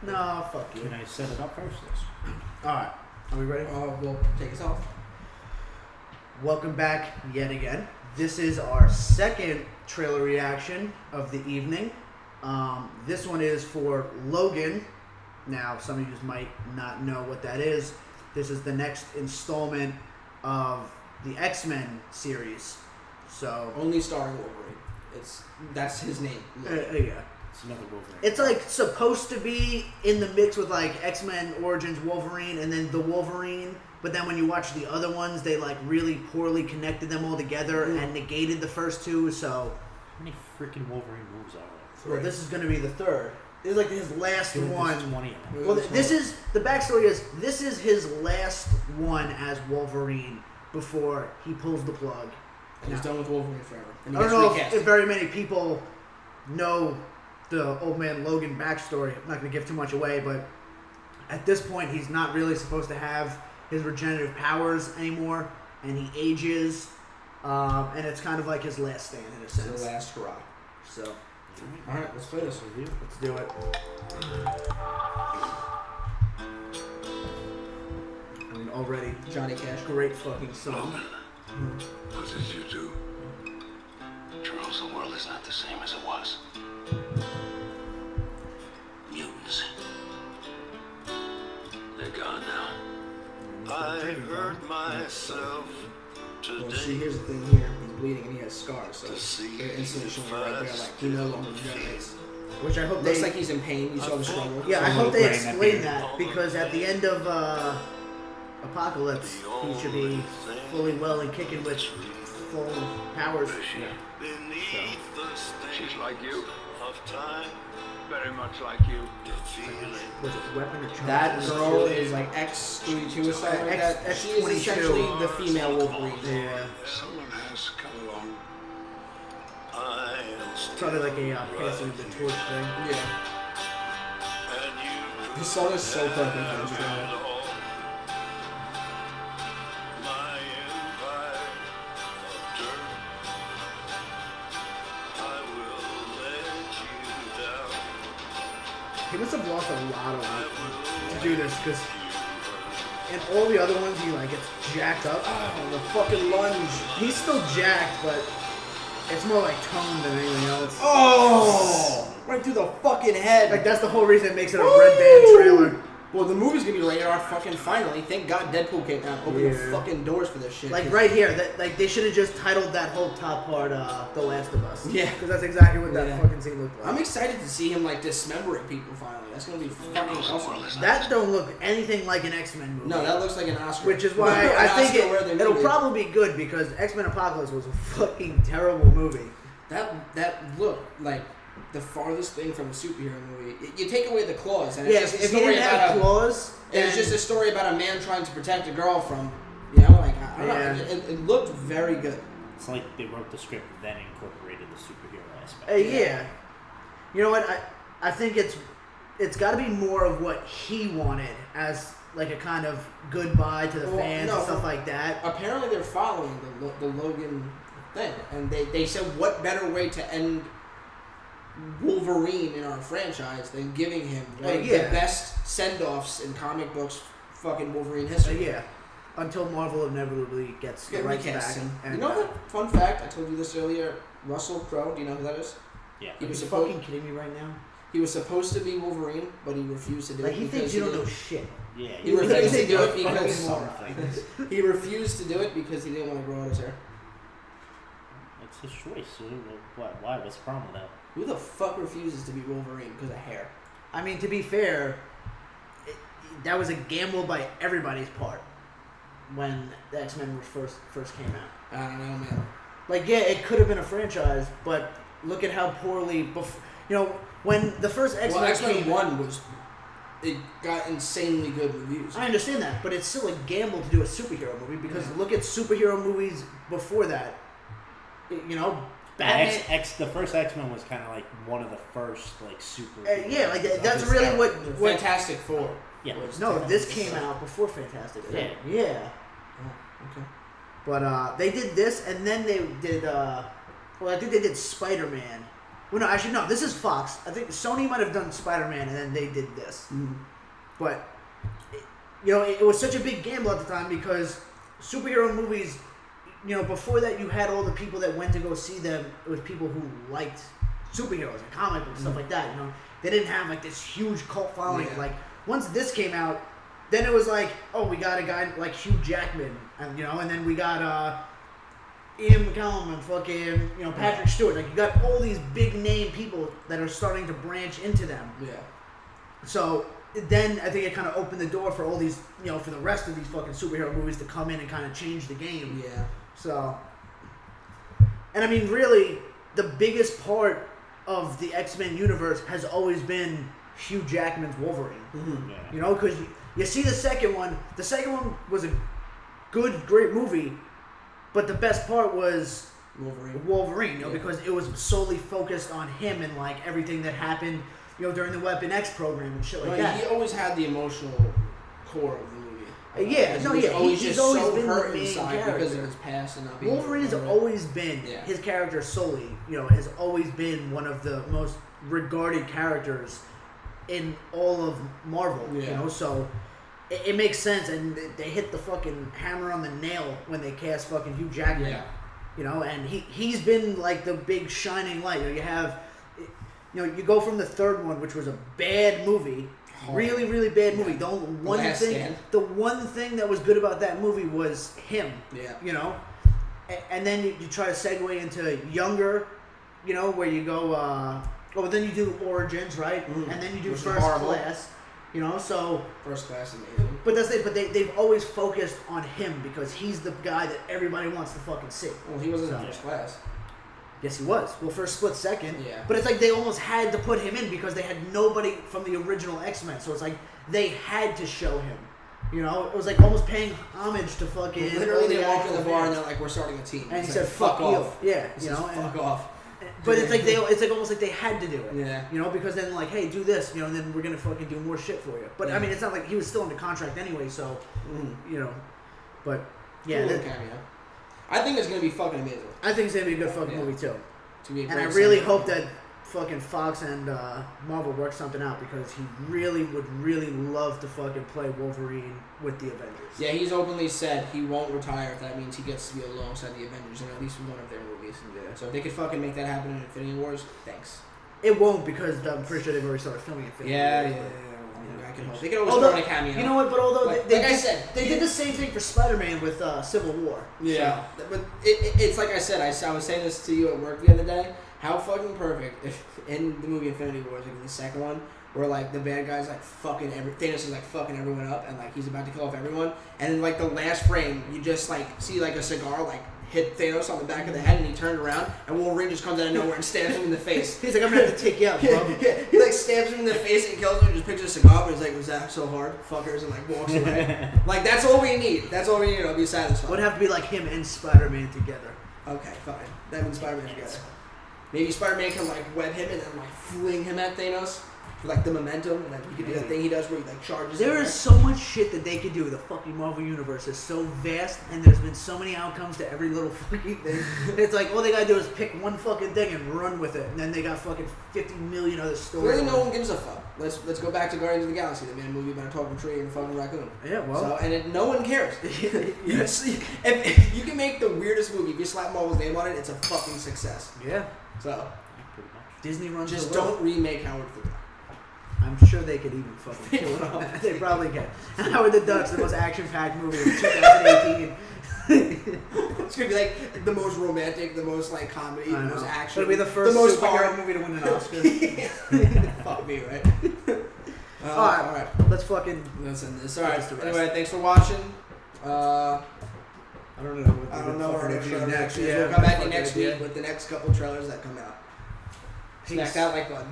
No, fuck you. Can I set it up first? Alright, are we ready? We'll take us off. Welcome back yet again. This is our second trailer reaction of the evening. This one is for Logan. Now, some of you might not know what that is. This is the next installment of the X-Men series. So only starring Wolverine. That's his name. yeah. It's another Wolverine. It's like supposed to be in the mix with like X-Men Origins Wolverine and then the Wolverine, but then when you watch the other ones, they like really poorly connected them all together and negated the first two. So how many freaking Wolverine moves are there? well, this is going to be the third. This is like his last one. 20 of them. Well, this is the backstory is this is his last one as Wolverine before he pulls the plug. And he's done with Wolverine forever. And I don't know if very many people know the old man Logan backstory. I'm not going to give too much away, but at this point, he's not really supposed to have his regenerative powers anymore, and he ages, and it's kind of like his last stand in a sense. It's the last hurrah. So, all right, let's play this with you. let's do it. I mean, already Johnny Cash. great fucking song. Logan, what did you do? Charles, the world is not the same as it was. Mutants. They're gone now. I hurt myself Well, see, today. here's the thing here. He's bleeding and he has scars, so To see they're instantly showing you right there, like, he no longer regenerates. Which I hope Looks they... like he's in pain. You saw the struggle. Yeah, I Some hope little they brain at the explain end. that, because at the end of Apocalypse, he should be fully well and kicking with full powers. Beneath the She's stain like you. of time, Very much like you. the feeling. Was it Weapon or Charge? That girl is like X-32 or something like that. X- She is X-22. essentially the female Wolverine. Yeah. Someone has come along. I'll stay. Probably like a passing of the torch thing. Yeah. And you This song is so perfect for this trailer. all my empire of dirt. I will let you down. He must have lost a lot of weight to do this, because in all the other ones, he like gets jacked up. Oh, the fucking lunge. He's still jacked, but it's more like toned than anything else. Oh! Right through the fucking head. Like that's the whole reason it makes it a red band trailer. Well, the movie's gonna be rated R fucking finally. Thank God Deadpool came out and opened the Yeah. fucking doors for this shit. Like 'cause- right here, that like they should have just titled that whole top part "The Last of Us." Yeah. because that's exactly what that Yeah. fucking scene looked like. I'm excited to see him like dismembering people finally. That's gonna be fucking awesome. That don't look anything like an X-Men movie. No, that looks like an Oscar. Which is why An I think Oscar worthy it'll movie. probably be good, because X-Men Apocalypse was a fucking terrible movie. That looked like the farthest thing from a superhero movie. You take away the claws, and Yeah, it's just a if he story didn't about have claws, It was and- just a story about a man trying to protect a girl from, you know, like I don't Yeah. know. It looked very good. It's like they wrote the script and then incorporated the superhero aspect. yeah. You know what? I think it's got to be more of what he wanted, as like a kind of goodbye to the Well, fans no, and stuff for- like that. Apparently, they're following the Logan thing, and they said what better way to end Wolverine in our franchise than giving him one of the yeah. best send-offs in comic books, fucking Wolverine history. Yeah. Until Marvel inevitably gets the Yeah, rights recast back. him. And, You know that fun fact? I told you this earlier. Russell Crowe. Do you know who that is? Yeah. He Are was you supposed. fucking kidding me right now? He was supposed to be Wolverine, but he refused to do Like it. he because thinks you don't didn't- know shit. Yeah. He refused to do it Fucking because moron. he refused to do it because he didn't want to grow out his hair. It's his choice. So why? What's the problem with that? Who the fuck refuses to be Wolverine because of hair? I mean, to be fair, that was a gamble by everybody's part when the X-Men first came out. I don't know, man. Like, yeah, it could have been a franchise, but look at how poorly. You know, when the first X-Men Well, X-Men came 1 was... It got insanely good reviews. I understand that, but it's still a gamble to do a superhero movie, because look at superhero movies before that. You know, Batman. The first X-Men was kind of like one of the first like super. Yeah, like that's really what. Fantastic Four. Yeah. No, this came out before Fantastic Four. Yeah. Yeah. Oh, okay. But they did this, and then they did. Well, I think they did Spider-Man Well, no, actually, no. This is Fox. I think Sony might have done Spider-Man, and then they did this. Mm. But, it was such a big gamble at the time because superhero movies, before that you had all the people that went to go see them. It was people who liked superheroes and comic books, stuff like that. They didn't have like this huge cult following. Yeah. Like once this came out, then it was like, oh, we got a guy like Hugh Jackman, and and then we got Ian McKellen and fucking Patrick Stewart. Like you got all these big name people that are starting to branch into them. Yeah. So then I think it kind of opened the door for all these, for the rest of these fucking superhero movies to come in and kind of change the game. Yeah. So, and I mean, really, the biggest part of the X-Men universe has always been Hugh Jackman's Wolverine. Mm-hmm. Yeah. Because you see the second one. The second one was a good, great movie, but the best part was Wolverine. Yeah. Because it was solely focused on him and like everything that happened, during the Weapon X program and shit like that. He always had the emotional core of the movie. He's always been the main inside character because of his past and not being. Wolverine has always been his character solely. Has always been one of the most regarded characters in all of Marvel. Yeah. So it makes sense, and they hit the fucking hammer on the nail when they cast fucking Hugh Jackman. Yeah. And he's been like the big shining light. You have, you go from the third one, which was a bad movie. Really, really bad movie. The one thing that was good about that movie was him. Yeah. And then you try to segue into younger, where you go. Then you do Origins, right? And then you do First Class. So First Class amazing. But they've always focused on him because he's the guy that everybody wants to fucking see. Well, he wasn't in First Class. Yes, he was. Well, first split second. Yeah. But it's like they almost had to put him in because they had nobody from the original X-Men. So it's like they had to show him. It was like almost paying homage to fucking. Literally, they walked in the bar and fans. they're like, "We're starting a team." And he said, "Fuck off." Yeah, fuck off. But it's like almost like they had to do it. Yeah. Because then like, hey, do this, and then we're gonna fucking do more shit for you. But I mean, it's not like he was still under contract anyway, so But yeah, cool cameo. I think it's gonna be fucking amazing. I think it's gonna be a good fucking movie too. And I really hope that fucking Fox and Marvel work something out because he really would really love to fucking play Wolverine with the Avengers. Yeah, he's openly said he won't retire if that means he gets to be alongside the Avengers in at least one of their movies. Yeah. So if they could fucking make that happen in Infinity Wars, thanks. It won't because I'm pretty sure they've already started filming Infinity Wars. I can hope. They could always throw in a cameo. You know what? But although they did the same thing for Spider-Man with Civil War. Yeah, so. But it's like I said. I was saying this to you at work the other day. How fucking perfect if in the movie Infinity Wars, like the second one, where like the bad guy's like fucking Thanos is like fucking everyone up, and like he's about to kill off everyone, and in like the last frame, you just like see like a cigar like hit Thanos on the back of the head, and he turned around, and Wolverine just comes out of nowhere and stabs him in the face. He's like, I'm gonna have to take you out, bro. He like stabs him in the face and kills him, and just picks a cigar, but he's like, was that so hard, fuckers, and like walks away. Like that's all we need. That's all we need. I'll be satisfied. Would have to be like him and Spider-Man together. Okay, fine. That means Spider-Man together. Maybe Spider-Man can like web him and then like fling him at Thanos for like the momentum, and then he can do that thing he does where he like charges. There is so much shit that they could do. The fucking Marvel universe is so vast, and there's been so many outcomes to every little fucking thing. It's like all they gotta do is pick one fucking thing and run with it, and then they got fucking 50 million other stories. Clearly, no one gives a fuck. Let's go back to Guardians of the Galaxy. They made a movie about a talking tree and a fucking raccoon. Yeah, well, no one cares. Yes, if you can make the weirdest movie, if you slap Marvel's name on it, it's a fucking success. Yeah. So Disney runs just the world. don't remake Howard the Duck. I'm sure they could even fucking kill it. They probably can. Howard the Duck's the most action-packed movie of 2018. It's gonna be like the most romantic, the most like comedy, the most action. It'll be the first most superhero movie to win an Oscar. Fuck me, right? All right. Let's fucking listen this. All right. Anyway, thanks for watching. I don't know. I don't know what our trailer next. is. Yeah, we'll come back fuck next idea. week with the next couple trailers that come out. Peace. Smack that like button.